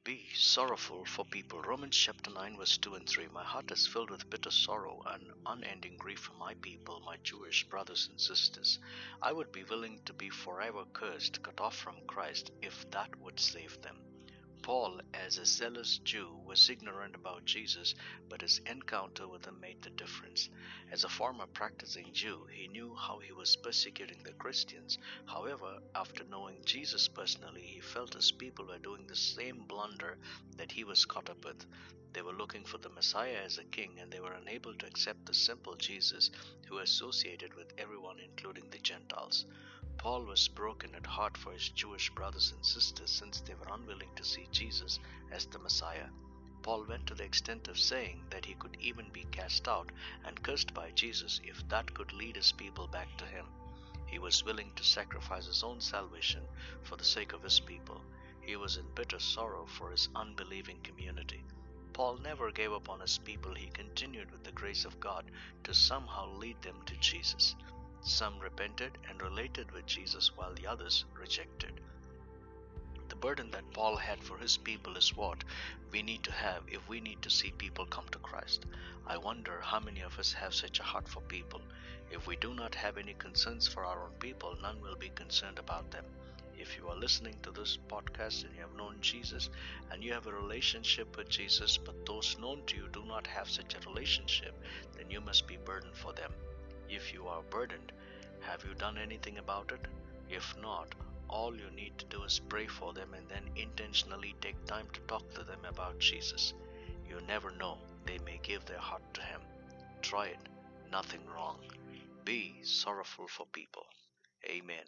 Be sorrowful for people. Romans chapter 9 verse 2 and 3. My heart is filled with bitter sorrow and unending grief for my people, my Jewish brothers and sisters. I would be willing to be forever cursed, cut off from Christ, if that would save them. Paul, as a zealous Jew, was ignorant about Jesus, but his encounter with him made the difference. As a former practicing Jew, he knew how he was persecuting the Christians. However, after knowing Jesus personally, he felt his people were doing the same blunder that he was caught up with. They were looking for the Messiah as a king, and they were unable to accept the simple Jesus who associated with everyone, including the Gentiles. Paul was broken at heart for his Jewish brothers and sisters since they were unwilling to see Jesus as the Messiah. Paul went to the extent of saying that he could even be cast out and cursed by Jesus if that could lead his people back to him. He was willing to sacrifice his own salvation for the sake of his people. He was in bitter sorrow for his unbelieving community. Paul never gave up on his people. He continued with the grace of God to somehow lead them to Jesus. Some repented and related with Jesus while the others rejected. The burden that Paul had for his people is what we need to have if we need to see people come to Christ. I wonder how many of us have such a heart for people. If we do not have any concerns for our own people, none will be concerned about them. If you are listening to this podcast and you have known Jesus and you have a relationship with Jesus, but those known to you do not have such a relationship, then you must be burdened for them. If you are burdened, have you done anything about it? If not, all you need to do is pray for them and then intentionally take time to talk to them about Jesus. You never know, they may give their heart to Him. Try it, nothing wrong. Be sorrowful for people. Amen.